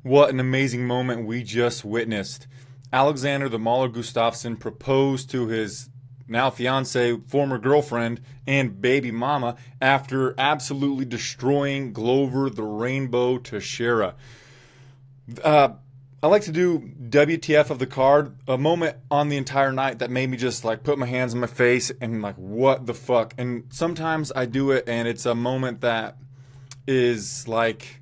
What an amazing moment we just witnessed. Alexander the Mauler Gustafsson proposed to his now fiance, former girlfriend, and baby mama after absolutely destroying Glover the Rainbow Teixeira. I like to do WTF of the card, a moment on the entire night that made me just like put my hands in my face and like, what the fuck? And sometimes I do it and it's a moment that is like,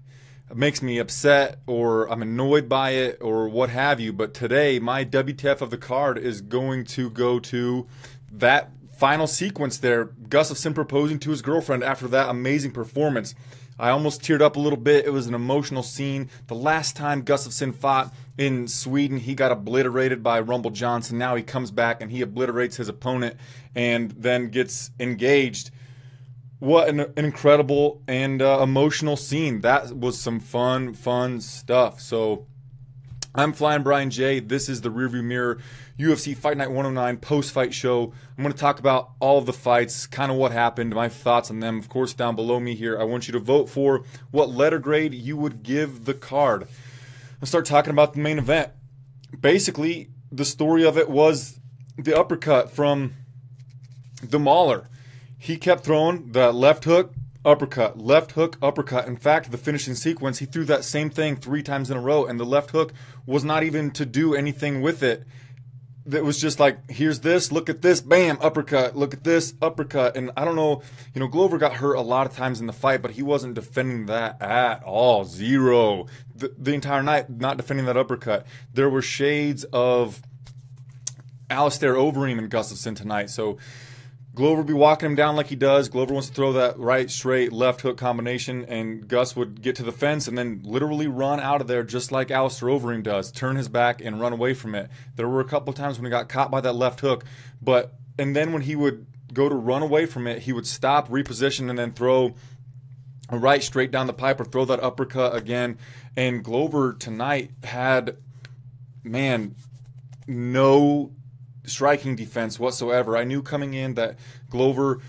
makes me upset or I'm annoyed by it or what have you. But today, my WTF of the card is going to go to that final sequence there. Gustafsson proposing to his girlfriend after that amazing performance. I almost teared up a little bit. It was an emotional scene. The last time Gustafsson fought in Sweden, he got obliterated by Rumble Johnson. Now he comes back and he obliterates his opponent and then gets engaged. What an incredible and emotional scene. That was some fun stuff. So I'm Flyin Brian J. This is the Rearview Mirror UFC Fight Night 109 post-fight show. I'm going to talk about all of the fights, kind of what happened, my thoughts on them. Of course, down below me here, I want you to vote for what letter grade you would give the card. Let's start talking about the main event. Basically, the story of it was the uppercut from the Mauler. He kept throwing the left hook, uppercut, left hook, uppercut. In fact, the finishing sequence, he threw that same thing 3 times in a row, and the left hook was not even to do anything with it. It was just like, here's this, look at this, bam, uppercut, look at this, uppercut. And I don't know, Glover got hurt a lot of times in the fight, but he wasn't defending that at all. Zero. The entire night, not defending that uppercut. There were shades of Alistair Overeem and Gustafsson tonight, so Glover would be walking him down like he does. Glover wants to throw that right, straight, left hook combination, and Gus would get to the fence and then literally run out of there just like Alistair Overeem does, turn his back and run away from it. There were a couple of times when he got caught by that left hook, and then when he would go to run away from it, he would stop, reposition, and then throw a right straight down the pipe or throw that uppercut again. And Glover tonight had, no striking defense whatsoever. I knew coming in that Glover,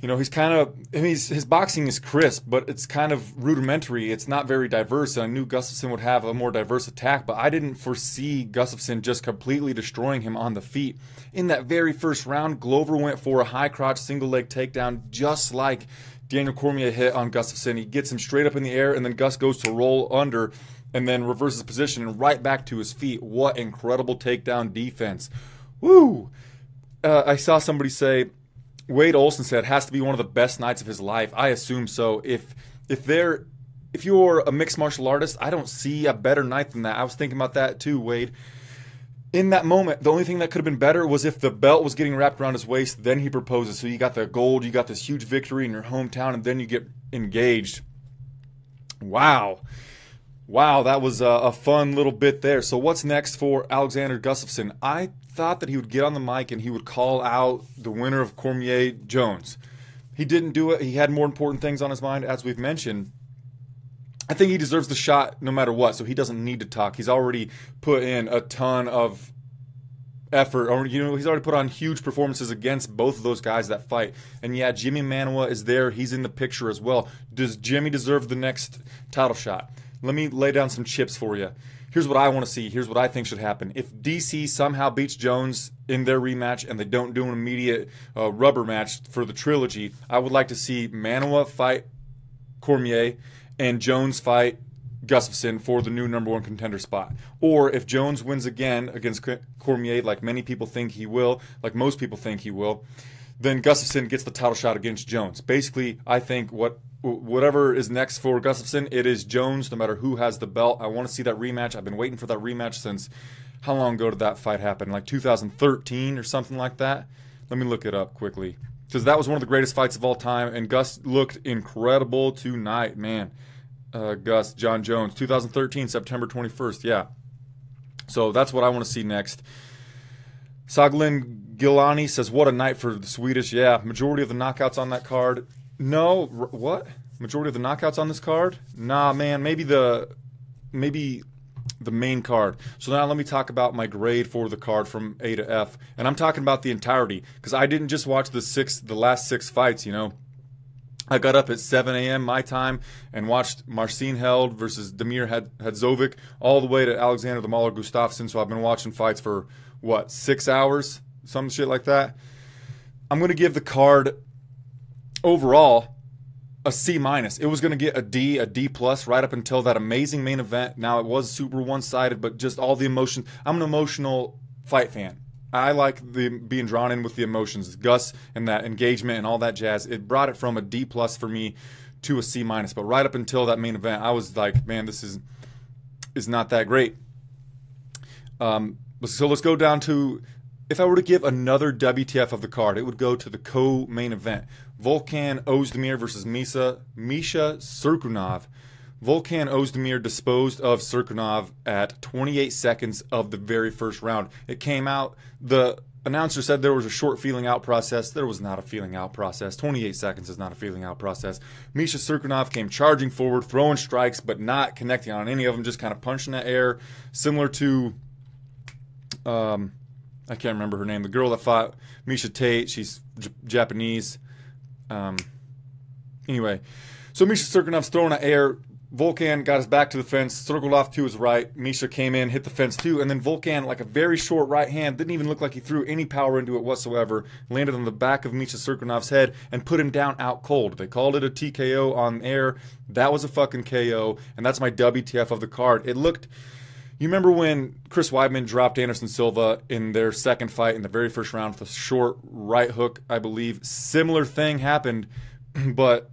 his boxing is crisp, but it's kind of rudimentary. It's not very diverse. And I knew Gustafsson would have a more diverse attack, but I didn't foresee Gustafsson just completely destroying him on the feet. In that very first round, Glover went for a high crotch single leg takedown, just like Daniel Cormier hit on Gustafsson. He gets him straight up in the air, and then Gus goes to roll under and then reverses position and right back to his feet. What incredible takedown defense. Woo! I saw somebody say, Wade Olson said, has to be one of the best nights of his life. I assume so. If you're a mixed martial artist, I don't see a better night than that. I was thinking about that too, Wade. In that moment, the only thing that could have been better was if the belt was getting wrapped around his waist, then he proposes. So you got the gold, you got this huge victory in your hometown, and then you get engaged. Wow, that was a fun little bit there. So what's next for Alexander Gustafsson? I thought that he would get on the mic and he would call out the winner of Cormier Jones. He didn't do it. He had more important things on his mind, as we've mentioned. I think he deserves the shot no matter what, so he doesn't need to talk. He's already put in a ton of effort. Or, he's already put on huge performances against both of those guys that fight. And yeah, Jimmy Manuwa is there. He's in the picture as well. Does Jimmy deserve the next title shot? Let me lay down some chips for you. Here's what I want to see. Here's what I think should happen. If DC somehow beats Jones in their rematch and they don't do an immediate rubber match for the trilogy, I would like to see Manuwa fight Cormier and Jones fight Gustafsson for the new number 1 contender spot. Or if Jones wins again against Cormier, like many people think he will, like most people think he will, then Gustafsson gets the title shot against Jones. Basically, I think whatever is next for Gustafsson, it is Jones no matter who has the belt. I want to see that rematch. I've been waiting for that rematch since, how long ago did that fight happen? Like 2013 or something like that? Let me look it up quickly. Because that was one of the greatest fights of all time, and Gus looked incredible tonight, man. John Jones, 2013, September 21st, yeah. So that's what I want to see next. Saglin Gilani says, what a night for the Swedish. Yeah, majority of the knockouts on that card. No, what? Majority of the knockouts on this card? Nah, man, maybe the main card. So now let me talk about my grade for the card from A to F. And I'm talking about the entirety, because I didn't just watch the last 6 fights, I got up at 7 a.m. my time and watched Marcin Held versus Damir Hadzovic all the way to Alexander the Mauler Gustafsson. So I've been watching fights for, 6 hours? Some shit like that. I'm going to give the card overall a C-. It was going to get a D+, right up until that amazing main event. Now, it was super one-sided, but just all the emotions. I'm an emotional fight fan. I like being drawn in with the emotions. Gus and that engagement and all that jazz. It brought it from a D+ for me to a C-. But right up until that main event, I was like, man, this is not that great. So let's go down to, if I were to give another WTF of the card, it would go to the co-main event. Volkan Ozdemir versus Misha Cirkunov. Volkan Ozdemir disposed of Cirkunov at 28 seconds of the very first round. It came out, the announcer said there was a short feeling out process. There was not a feeling out process. 28 seconds is not a feeling out process. Misha Cirkunov came charging forward, throwing strikes, but not connecting on any of them, just kind of punching the air, similar to, I can't remember her name, the girl that fought Misha Tate. She's Japanese. Anyway, so Misha Cirkunov's throwing the air. Volkan got his back to the fence, circled off to his right. Misha came in, hit the fence too, and then Volkan, like a very short right hand, didn't even look like he threw any power into it whatsoever, landed on the back of Misha Cirkunov's head and put him down out cold. They called it a TKO on air. That was a fucking KO, and that's my WTF of the card. It looked... You remember when Chris Weidman dropped Anderson Silva in their second fight in the very first round with a short right hook, I believe? Similar thing happened, but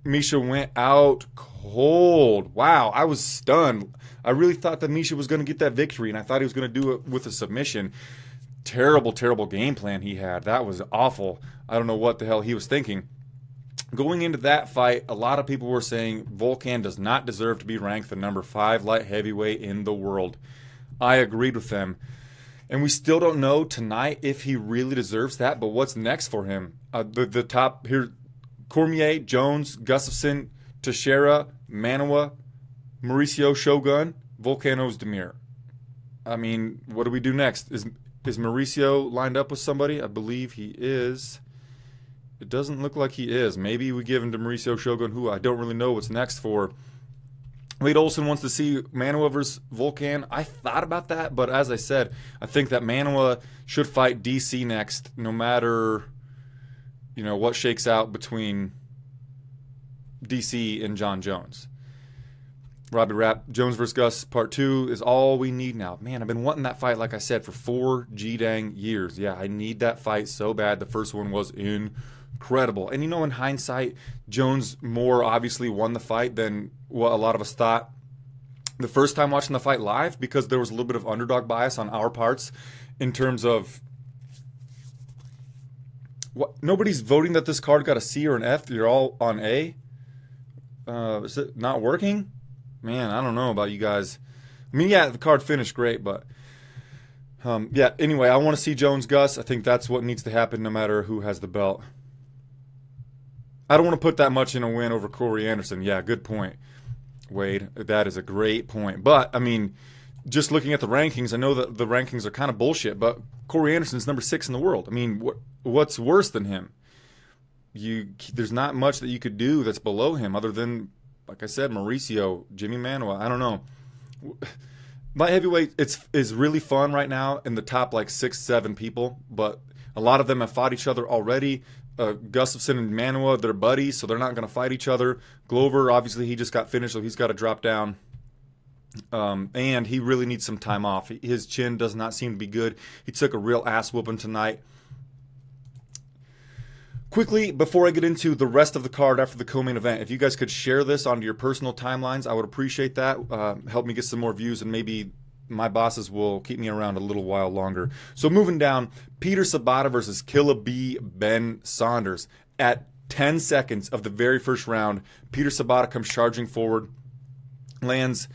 Misha went out cold. Wow, I was stunned. I really thought that Misha was going to get that victory, and I thought he was going to do it with a submission. Terrible, terrible game plan he had. That was awful. I don't know what the hell he was thinking. Going into that fight, a lot of people were saying Volkan does not deserve to be ranked the number 5 light heavyweight in the world. I agreed with them. And we still don't know tonight if he really deserves that, but what's next for him? The top here, Cormier, Jones, Gustafsson, Teixeira, Manoa, Mauricio Shogun, Volkan Ozdemir. I mean, what do we do next? Is Mauricio lined up with somebody? I believe he is. It doesn't look like he is. Maybe we give him to Mauricio Shogun, who I don't really know what's next for. Wade Olson wants to see Manoa versus Volkan. I thought about that, but as I said, I think that Manoa should fight DC next, no matter, what shakes out between DC and John Jones. Robbie Rapp, Jones versus Gus, part 2 is all we need now. Man, I've been wanting that fight, like I said, for 4 G-dang years. Yeah, I need that fight so bad. The first one was incredible. And in hindsight, Jones more obviously won the fight than what a lot of us thought the first time watching the fight live, because there was a little bit of underdog bias on our parts in terms of what nobody's voting that this card got a C or an F. You're all on A. Is it not working? Man, I don't know about you guys. I mean, yeah, the card finished great, but yeah, anyway, I want to see Jones-Gus. I think that's what needs to happen no matter who has the belt. I don't want to put that much in a win over Corey Anderson. Yeah, good point, Wade. That is a great point. But, I mean, just looking at the rankings, I know that the rankings are kind of bullshit, but Corey Anderson's number 6 in the world. I mean, what's worse than him? There's not much that you could do that's below him other than, like I said, Mauricio, Jimmy Manoa. I don't know. Light heavyweight is really fun right now in the top 6, 7 people, but a lot of them have fought each other already. Gustafsson and Manoa, they're buddies, so they're not going to fight each other. Glover, obviously, he just got finished, so he's got to drop down. And he really needs some time off. His chin does not seem to be good. He took a real ass whooping tonight. Quickly, before I get into the rest of the card after the co-main event, if you guys could share this onto your personal timelines, I would appreciate that. Help me get some more views, and maybe my bosses will keep me around a little while longer. So moving down, Peter Sabata versus Killa B. Ben Saunders. At 10 seconds of the very first round, Peter Sabata comes charging forward, lands,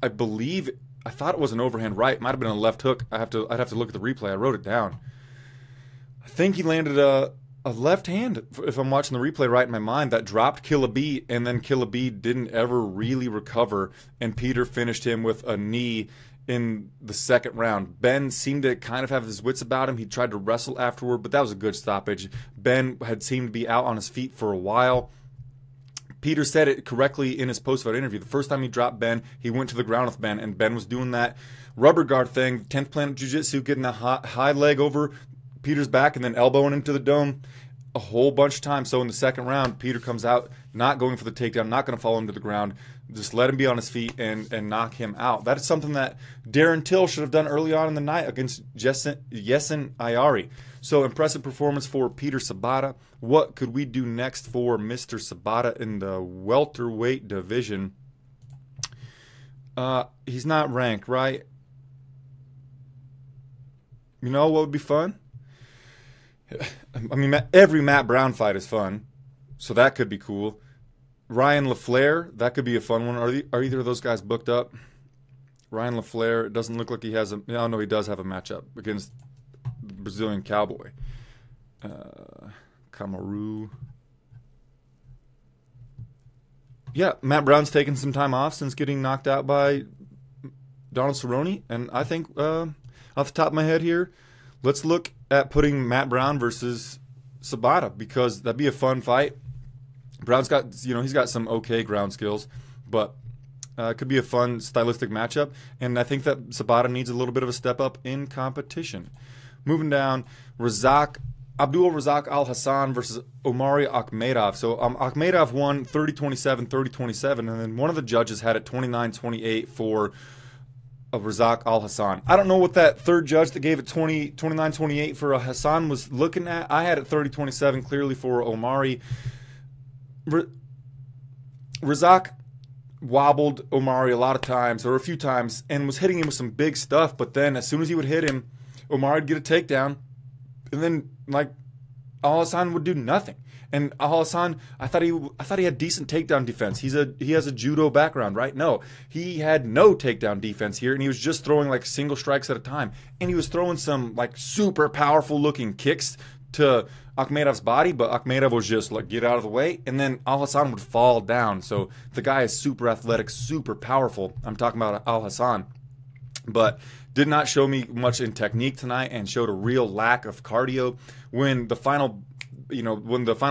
I thought it was an overhand right, might have been a left hook. I'd have to look at the replay. I wrote it down. I think he landed a left hand, if I'm watching the replay right in my mind, that dropped Killa B, and then Killa B didn't ever really recover, and Peter finished him with a knee in the second round. Ben seemed to kind of have his wits about him. He tried to wrestle afterward, but that was a good stoppage. Ben had seemed to be out on his feet for a while. Peter said it correctly in his post-fight interview. The first time he dropped Ben, he went to the ground with Ben, and Ben was doing that rubber guard thing, 10th Planet Jiu-Jitsu, getting the high leg over Peter's back and then elbowing him to the dome a whole bunch of times. So in the second round, Peter comes out not going for the takedown, not going to follow him to the ground, just let him be on his feet and knock him out. That is something that Darren Till should have done early on in the night against Yesin Ayari. So impressive performance for Peter Sabata. What could we do next for Mr. Sabata in the welterweight division? He's not ranked, right? You know what would be fun? I mean, every Matt Brown fight is fun, so that could be cool. Ryan LaFleur, that could be a fun one. Are either of those guys booked up? Ryan LaFleur, it doesn't look like he has no, he does have a matchup against the Brazilian Cowboy. Kamaru. Yeah, Matt Brown's taken some time off since getting knocked out by Donald Cerrone, and I think off the top of my head here, let's look at putting Matt Brown versus Sabata, because that'd be a fun fight. Brown's got, he's got some okay ground skills, but it could be a fun stylistic matchup, and I think that Sabata needs a little bit of a step up in competition. Moving down, Abdul Razak Al Hassan versus Omari Akhmedov. So Akhmedov won 30-27, 30-27, and then one of the judges had it 29-28 for Razak Al Hassan. I don't know what that third judge that gave it 29-28 for Hassan was looking at. I had it 30-27 clearly for Omari. Razak wobbled Omari a lot of times, or a few times, and was hitting him with some big stuff, but then as soon as he would hit him, Omari would get a takedown, and then Al Hassan would do nothing. And Al Hassan, I thought he had decent takedown defense. He has a judo background, right? No, he had no takedown defense here, and he was just throwing single strikes at a time. And he was throwing some super powerful looking kicks to Akhmedov's body, but Akhmedov was just get out of the way, and then Al Hassan would fall down. So the guy is super athletic, super powerful. I'm talking about Al Hassan, but did not show me much in technique tonight, and showed a real lack of cardio. When the final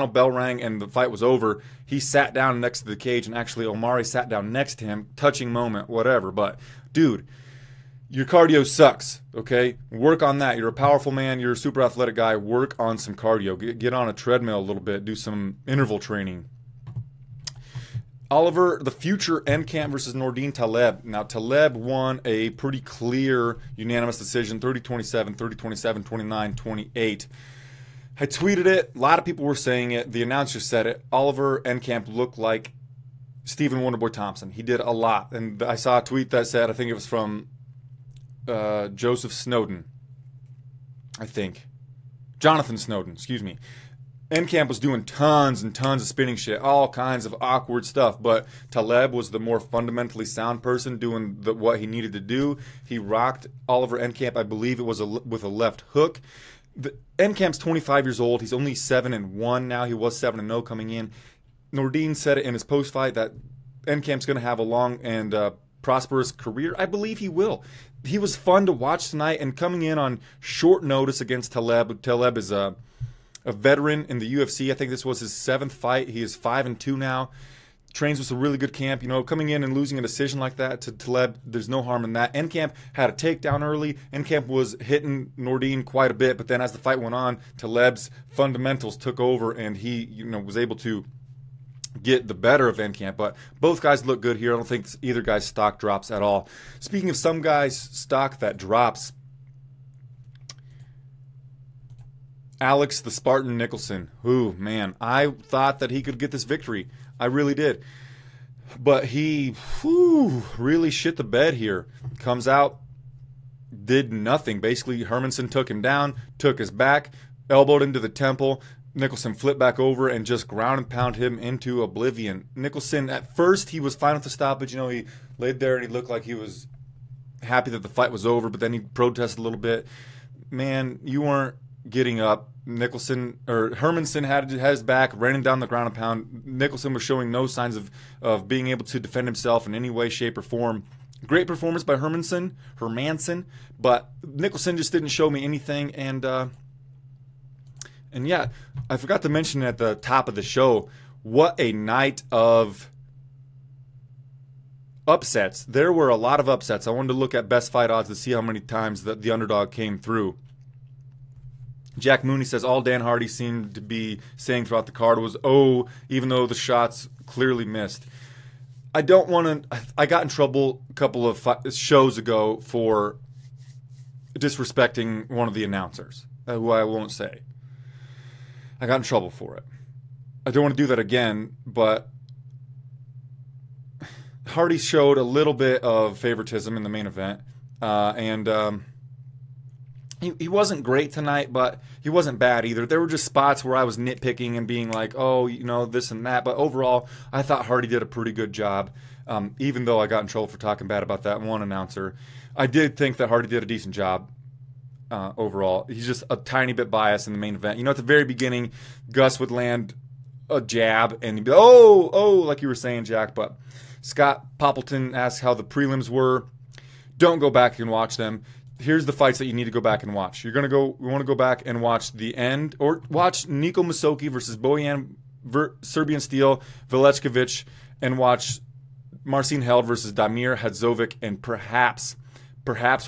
bell rang and the fight was over, he sat down next to the cage, and actually Omari sat down next to him. Touching moment, whatever. But dude, your cardio sucks, okay? Work on that. You're a powerful man. You're a super athletic guy. Work on some cardio. Get on a treadmill a little bit. Do some interval training. Oliver, the future Enkamp versus Nordine Taleb. Now, Taleb won a pretty clear unanimous decision, 30-27, 30-27, 29-28. I tweeted it. A lot of people were saying it. The announcer said it. Oliver Enkamp looked like Stephen Wonderboy Thompson. He did a lot. And I saw a tweet that said, I think it was from Joseph Snowden, Jonathan Snowden, excuse me. Enkamp was doing tons and tons of spinning shit, all kinds of awkward stuff, but Taleb was the more fundamentally sound person doing what he needed to do. He rocked Oliver Enkamp, I believe it was with a left hook. Enkamp's 25 years old. He's only 7-1 now. He was 7-0 coming in. Nordine said it in his post-fight that Enkamp's going to have a long and prosperous career. I believe he will. He was fun to watch tonight, and coming in on short notice against Taleb. Taleb is a veteran in the UFC. I think this was his 7th fight. He is 5-2 now. Trains with a really good camp. Coming in and losing a decision like that to Taleb, there's no harm in that. Enkamp had a takedown early. Enkamp was hitting Nordine quite a bit, but then as the fight went on, Taleb's fundamentals took over, and he was able to get the better of Enkamp. But both guys look good here. I don't think either guy's stock drops at all. Speaking of some guys' stock that drops, Alex the Spartan Nicholson. Ooh, man, I thought that he could get this victory. I really did. But he really shit the bed here. Comes out, did nothing. Basically, Hermanson took him down, took his back, elbowed into the temple. Nicholson flipped back over and just ground and pound him into oblivion. Nicholson, at first, he was fine with the stoppage. He laid there and he looked like he was happy that the fight was over, but then he protested a little bit. Man, you weren't getting up. Hermanson had his back, ran him down the ground and pound. Nicholson was showing no signs of being able to defend himself in any way, shape, or form. Great performance by Hermanson, but Nicholson just didn't show me anything. And yeah, I forgot to mention at the top of the show, what a night of upsets. There were a lot of upsets. I wanted to look at best fight odds to see how many times the underdog came through. Jack Mooney says all Dan Hardy seemed to be saying throughout the card was, oh, even though the shots clearly missed. I don't want to. I got in trouble a couple of shows ago for disrespecting one of the announcers, who I won't say. I got in trouble for it. I don't want to do that again, but Hardy showed a little bit of favoritism in the main event, and he wasn't great tonight, but he wasn't bad either. There were just spots where I was nitpicking and being like, oh, you know, this and that. But overall, I thought Hardy did a pretty good job, even though I got in trouble for talking bad about that one announcer. I did think that Hardy did a decent job overall. He's just a tiny bit biased in the main event. You know, at the very beginning, Gus would land a jab and he'd be, oh, like you were saying, Jack. But Scott Poppleton asks how the prelims were. Don't go back and watch them. Here's the fights that you need to go back and watch. We want to go back and watch the end, or watch Niko Musoki versus Bojan Serbian Steel Velečković, and watch Marcin Held versus Damir Hadzovic, and perhaps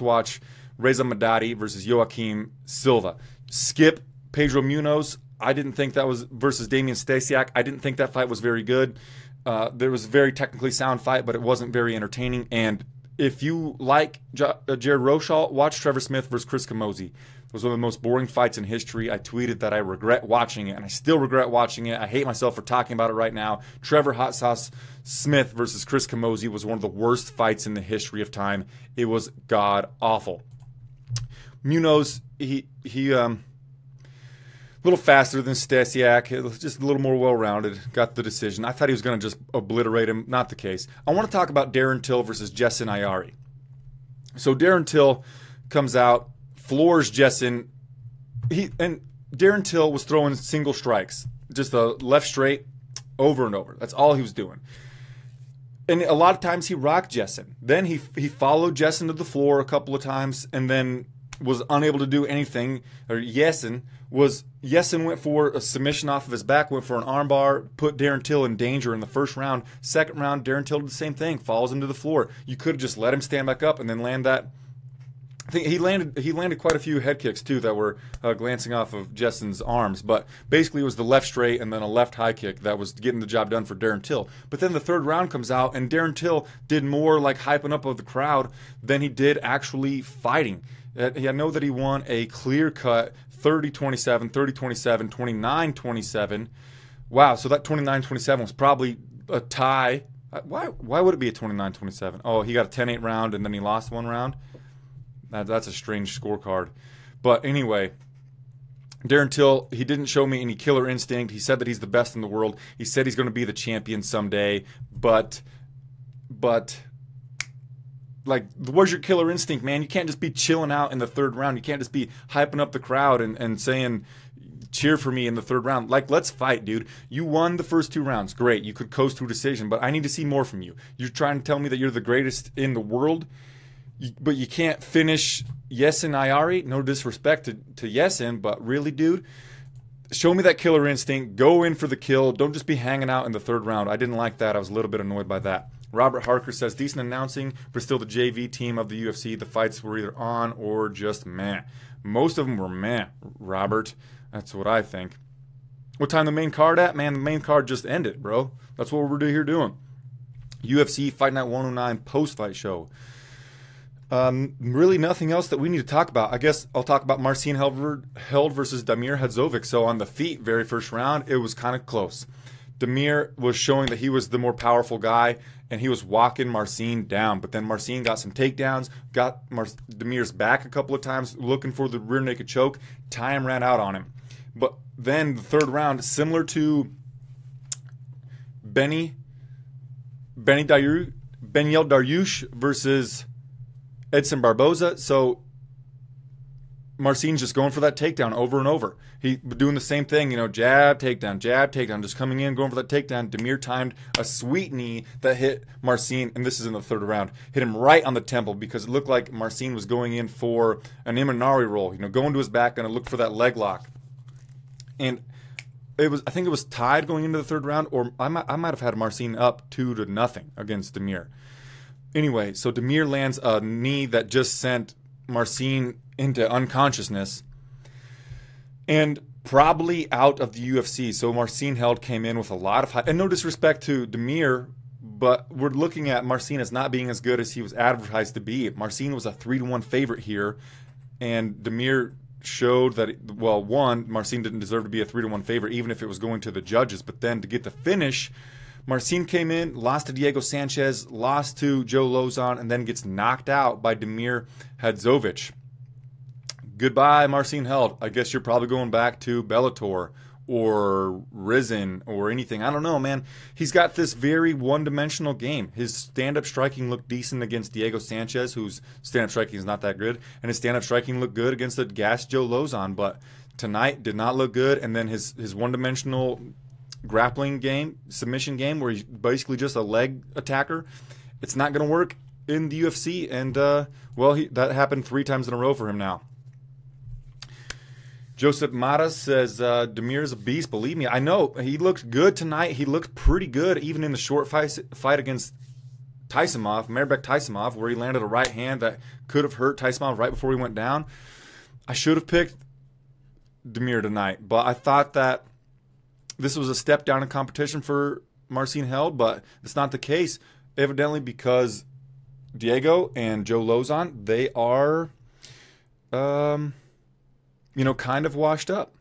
watch Reza Madadi versus Joaquim Silva. Skip Pedro Munoz. I didn't think that was versus Damian Stasiak. I didn't think that fight was very good. There was a very technically sound fight, but it wasn't very entertaining. And if you like Jared Roshaw, watch Trevor Smith versus Chris Camozzi. It was one of the most boring fights in history. I tweeted that I regret watching it, and I still regret watching it. I hate myself for talking about it right now. Trevor Hot Sauce Smith versus Chris Camozzi was one of the worst fights in the history of time. It was god-awful. Munoz, he a little faster than Stasiak, just a little more well-rounded, got the decision. I thought he was going to just obliterate him. Not the case. I want to talk about Darren Till versus Jessen Ayari. So Darren Till comes out, floors Jessen. And Darren Till was throwing single strikes, just a left straight over and over. That's all he was doing. And a lot of times he rocked Jessen. Then he followed Jessen to the floor a couple of times and then was unable to do anything. Or Jessen went for a submission off of his back, went for an armbar, put Darren Till in danger in the first round. Second round, Darren Till did the same thing, follows him to the floor. You could have just let him stand back up and then land that. I think he landed quite a few head kicks too that were glancing off of Jessen's arms, but basically it was the left straight and then a left high kick that was getting the job done for Darren Till. But then the third round comes out and Darren Till did more like hyping up of the crowd than he did actually fighting. I know that he won a clear-cut 30-27, 30-27, 29-27. Wow, so that 29-27 was probably a tie. Why would it be a 29-27? Oh, he got a 10-8 round and then he lost one round? That's a strange scorecard. But anyway, Darren Till, he didn't show me any killer instinct. He said that he's the best in the world. He said he's going to be the champion someday. But like, where's your killer instinct, man? You can't just be chilling out in the third round. You can't just be hyping up the crowd and saying, cheer for me in the third round. Like, let's fight, dude. You won the first two rounds. Great. You could coast to a decision, but I need to see more from you. You're trying to tell me that you're the greatest in the world, but you can't finish Jessen Ayari? No disrespect to Jessen, but really, dude, show me that killer instinct. Go in for the kill. Don't just be hanging out in the third round. I didn't like that. I was a little bit annoyed by that. Robert Harker says, decent announcing, but still the JV team of the UFC. The fights were either on or just meh. Most of them were meh, Robert. That's what I think. What time the main card at? Man, the main card just ended, bro. That's what we're here doing. UFC Fight Night 109 post-fight show. Really nothing else that we need to talk about. I guess I'll talk about Marcin Held versus Damir Hadzovic. So on the feet, very first round, it was kind of close. Damir was showing that he was the more powerful guy, and he was walking Marcin down. But then Marcin got some takedowns, got Damir's back a couple of times, looking for the rear naked choke. Time ran out on him. But then the third round, similar to Benyel Dariush versus Edson Barboza. So Marcin's just going for that takedown over and over. He doing the same thing, jab, takedown, just coming in, going for that takedown. Demir timed a sweet knee that hit Marcin, and this is in the third round, hit him right on the temple because it looked like Marcin was going in for an Imanari roll, going to his back, going to look for that leg lock. And I think it was tied going into the third round, or I might have had Marcin up 2-0 against Demir. Anyway, so Demir lands a knee that just sent Marcin into unconsciousness and probably out of the UFC. So Marcin Held came in with a lot of hype. And no disrespect to Demir, but we're looking at Marcin as not being as good as he was advertised to be. Marcin was a 3-1 favorite here, and Demir showed that, one, Marcin didn't deserve to be a 3-1 favorite, even if it was going to the judges. But then to get the finish, Marcin came in, lost to Diego Sanchez, lost to Joe Lozon, and then gets knocked out by Damir Hadzovic. Goodbye, Marcin Held. I guess you're probably going back to Bellator or Risen or anything. I don't know, man. He's got this very one-dimensional game. His stand-up striking looked decent against Diego Sanchez, whose stand-up striking is not that good, and his stand-up striking looked good against the gassed Joe Lozon, but tonight did not look good, and then his one-dimensional grappling game, submission game, where he's basically just a leg attacker, it's not going to work in the UFC, and, that happened 3 times in a row for him now. Joseph Mata says, Demir is a beast, believe me. I know, he looked good tonight. He looked pretty good, even in the short fight against Mairbek Taisimov, where he landed a right hand that could have hurt Taisimov right before he went down. I should have picked Demir tonight, but I thought that this was a step down in competition for Marcin Held, but it's not the case, evidently, because Diego and Joe Lozon, they are, kind of washed up.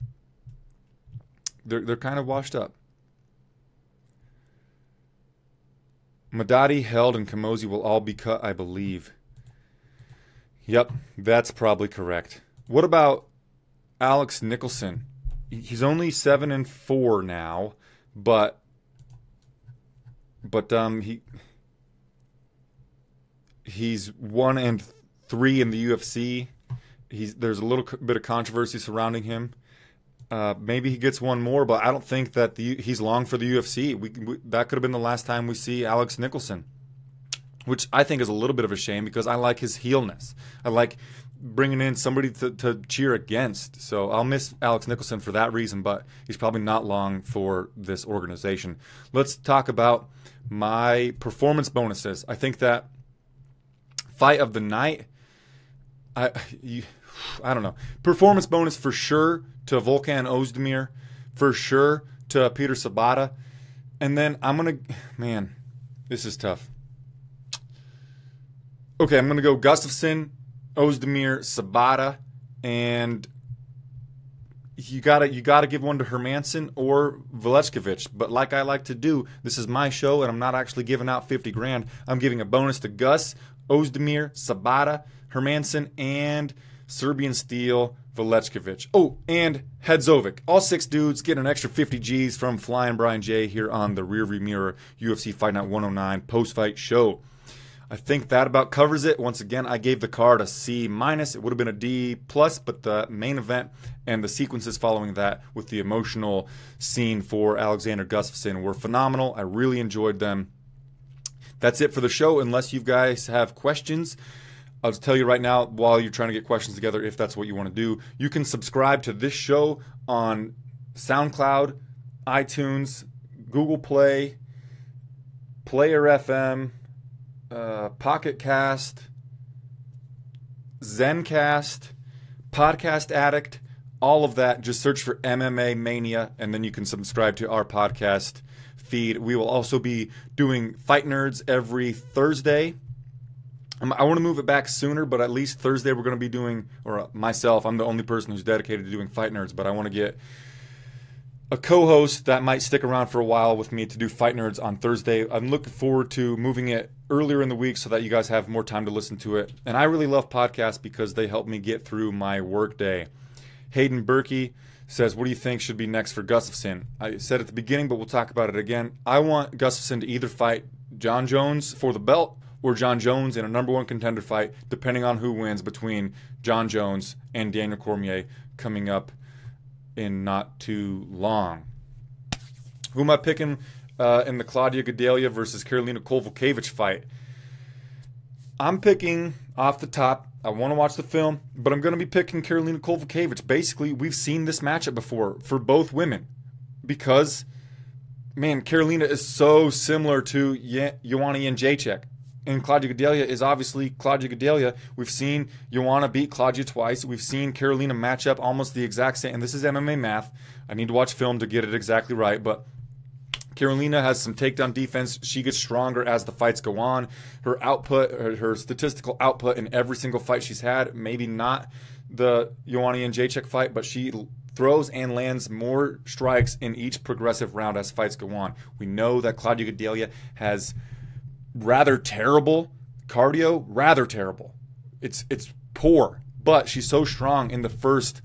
They're kind of washed up. Madadi, Held, and Kamosi will all be cut, I believe. Yep, that's probably correct. What about Alex Nicholson? He's only 7-4 now, but he's 1-3 in the UFC. There's a little bit of controversy surrounding him. Maybe he gets one more, but I don't think that he's long for the UFC. That could have been the last time we see Alex Nicholson, which I think is a little bit of a shame because I like his heelness. I like bringing in somebody to cheer against. So I'll miss Alex Nicholson for that reason, but he's probably not long for this organization. Let's talk about my performance bonuses. I think that fight of the night, I don't know. Performance bonus for sure to Volkan Ozdemir, for sure to Peter Sabata. And then this is tough. Okay, I'm going to go Gustafsson, Ozdemir, Sabata, and you gotta give one to Hermansson or Velechkovich. But like I like to do, this is my show, and I'm not actually giving out $50,000. I'm giving a bonus to Gus, Ozdemir, Sabata, Hermansson, and Serbian Steel, Velechkovich. Oh, and Hadzovic. All 6 dudes get an extra 50 G's from Flyin Brian J here on the Rearview Mirror UFC Fight Night 109 post-fight show. I think that about covers it. Once again, I gave the card a C-. It would have been a D+, but the main event and the sequences following that with the emotional scene for Alexander Gustafsson were phenomenal. I really enjoyed them. That's it for the show. Unless you guys have questions, I'll just tell you right now, while you're trying to get questions together, if that's what you want to do, you can subscribe to this show on SoundCloud, iTunes, Google Play, Player FM, Pocket Cast, Zencast, Podcast Addict, all of that. Just search for MMA Mania, and then you can subscribe to our podcast feed. We will also be doing Fight Nerds every Thursday. I want to move it back sooner, but at least Thursday we're going to be doing, or myself, I'm the only person who's dedicated to doing Fight Nerds, but I want to get a co-host that might stick around for a while with me to do Fight Nerds on Thursday. I'm looking forward to moving it earlier in the week so that you guys have more time to listen to it. And I really love podcasts because they help me get through my work day. Hayden Berkey says, what do you think should be next for Gustafsson? I said at the beginning, but we'll talk about it again. I want Gustafsson to either fight John Jones for the belt or Jon Jones in a number one contender fight, depending on who wins between Jon Jones and Daniel Cormier coming up in not too long. Who am I picking in the Claudia Gadelha versus Karolina Kowalkiewicz fight? I'm picking off the top. I want to watch the film, but I'm going to be picking Karolina Kowalkiewicz. Basically, we've seen this matchup before for both women because, man, Karolina is so similar to Joanna Jędrzejczyk. And Claudia Gadelha is obviously Claudia Gadelha. We've seen Joanna beat Claudia twice. We've seen Karolina match up almost the exact same. And this is MMA math. I need to watch film to get it exactly right, but Karolina has some takedown defense. She gets stronger as the fights go on. Her output, her statistical output in every single fight she's had, maybe not the Joanna Jędrzejczyk fight, but she throws and lands more strikes in each progressive round as fights go on. We know that Claudia Gadelha has rather terrible cardio, rather terrible. It's poor, but she's so strong in the first,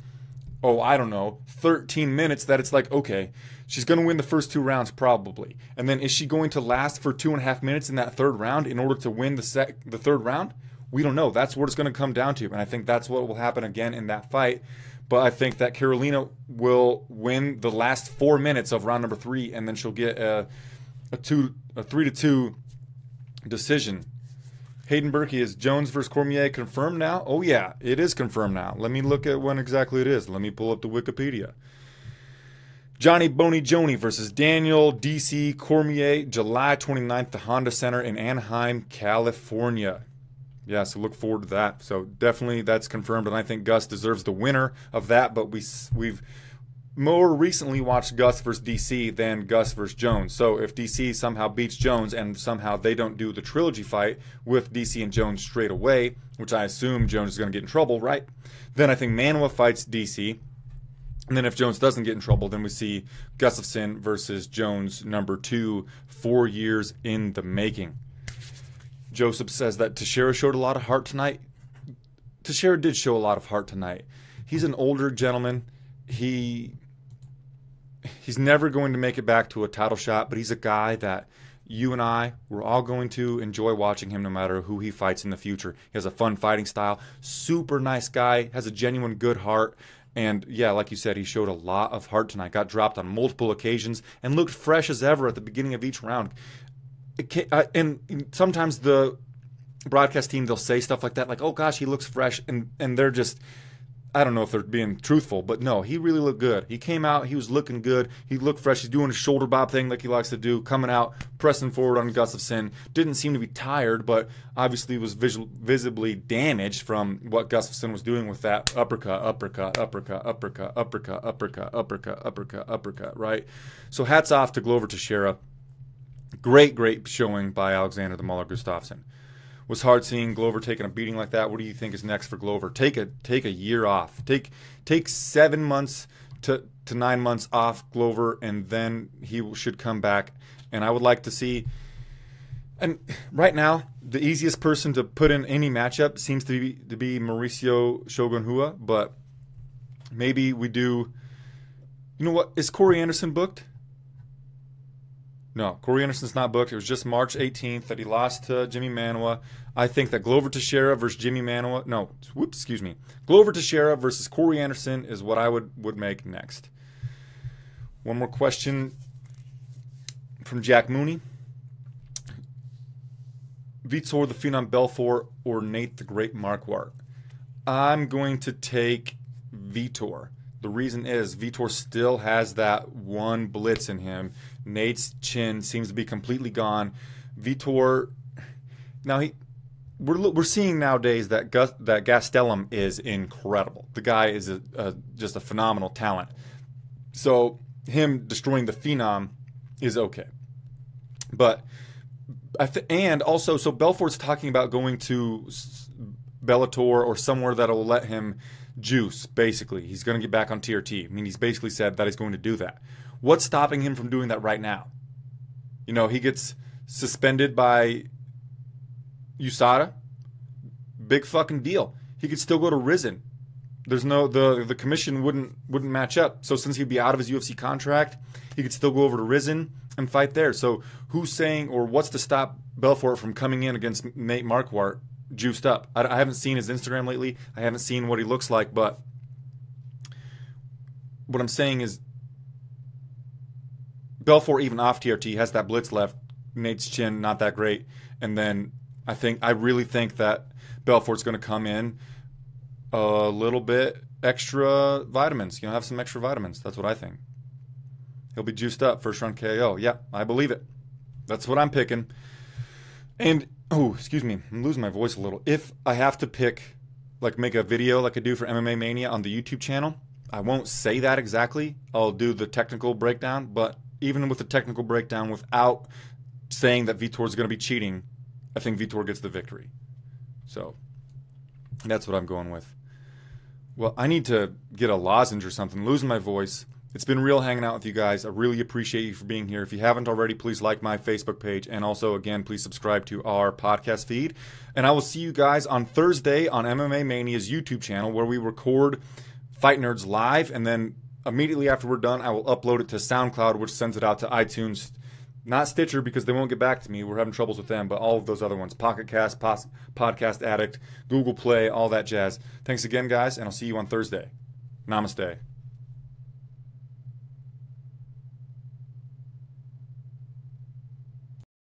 13 minutes that it's like, okay, she's going to win the first 2 rounds probably. And then is she going to last for 2.5 minutes in that third round in order to win the third round? We don't know. That's what it's going to come down to. And I think that's what will happen again in that fight. But I think that Karolina will win the last 4 minutes of round number 3, and then she'll get a 3-2 decision. Hayden Berkey, is Jones versus Cormier confirmed now? Oh yeah, it is confirmed now. Let me look at when exactly it is. Let me pull up the Wikipedia. Johnny Boney Joni versus Daniel DC Cormier, July 29th, the Honda Center in Anaheim, California. Yeah, so look forward to that. So definitely that's confirmed, and I think Gus deserves the winner of that, but we've more recently watched Gus versus DC than Gus versus Jones. So if DC somehow beats Jones and somehow they don't do the trilogy fight with DC and Jones straight away, which I assume Jones is going to get in trouble, right? Then I think Manuwa fights DC. And then if Jones doesn't get in trouble, then we see Gustafsson versus Jones number 2, 4 years in the making. Joseph says that Teixeira showed a lot of heart tonight. Teixeira did show a lot of heart tonight. He's an older gentleman. He's never going to make it back to a title shot, but he's a guy that you and I, we're all going to enjoy watching him no matter who he fights in the future. He has a fun fighting style, super nice guy, has a genuine good heart, and yeah, like you said, he showed a lot of heart tonight, got dropped on multiple occasions, and looked fresh as ever at the beginning of each round. And sometimes the broadcast team, they'll say stuff like that, like, oh gosh, he looks fresh, and they're just, I don't know if they're being truthful, but no, he really looked good. He came out, he was looking good, he looked fresh, he's doing a shoulder bob thing like he likes to do, coming out, pressing forward on Gustafsson. Didn't seem to be tired, but obviously was visibly damaged from what Gustafsson was doing with that uppercut, right? So hats off to Glover Teixeira. Great showing by Alexander the Mauler Gustafsson. Was hard seeing Glover taking a beating like that. What do you think is next for Glover? Take a year off. Take 7 months to 9 months off, Glover, and then he should come back. And I would like to see. And right now, the easiest person to put in any matchup seems to be Mauricio Shogun Rua, but maybe we do. You know what? Is Corey Anderson booked? No, Corey Anderson's not booked. It was just March 18th that he lost to Jimmy Manuwa. I think that Glover Teixeira versus Jimmy Manuwa. No, Glover Teixeira versus Corey Anderson is what I would make next. One more question from Jack Mooney. Vitor the Phenom Belfort or Nate the Great Marquardt? I'm going to take Vitor. The reason is Vitor still has that one blitz in him. Nate's chin seems to be completely gone. Vitor, now we're seeing nowadays that Gastelum is incredible. The guy is just a phenomenal talent. So him destroying the Phenom is okay. But and also, so Belfort's talking about going to Bellator or somewhere that will let him juice, basically. He's going to get back on TRT. I mean, he's basically said that he's going to do that. What's stopping him from doing that right now? You know, he gets suspended by USADA. Big fucking deal. He could still go to Rizin. There's no the commission wouldn't match up. So since he'd be out of his UFC contract, he could still go over to Rizin and fight there. So who's saying, or what's to stop Belfort from coming in against Nate Marquardt juiced up. I haven't seen his Instagram lately. I haven't seen what he looks like, but what I'm saying is Belfort, even off TRT, has that blitz left. Nate's chin, not that great. And then I really think that Belfort's going to come in a little bit extra vitamins. Have some extra vitamins. That's what I think. He'll be juiced up, first round KO. Yeah, I believe it. That's what I'm picking. And, excuse me, I'm losing my voice a little. If I have to pick, make a video like I do for MMA Mania on the YouTube channel, I won't say that exactly. I'll do the technical breakdown, but even with the technical breakdown, without saying that Vitor is going to be cheating, I think Vitor gets the victory. So that's what I'm going with. Well, I need to get a lozenge or something. I'm losing my voice. It's been real hanging out with you guys. I really appreciate you for being here. If you haven't already, please like my Facebook page. And also, again, please subscribe to our podcast feed. And I will see you guys on Thursday on MMA Mania's YouTube channel, where we record Fight Nerds live. And then immediately after we're done, I will upload it to SoundCloud, which sends it out to iTunes. Not Stitcher, because they won't get back to me. We're having troubles with them, but all of those other ones. Pocket Cast, Podcast Addict, Google Play, all that jazz. Thanks again, guys, and I'll see you on Thursday. Namaste.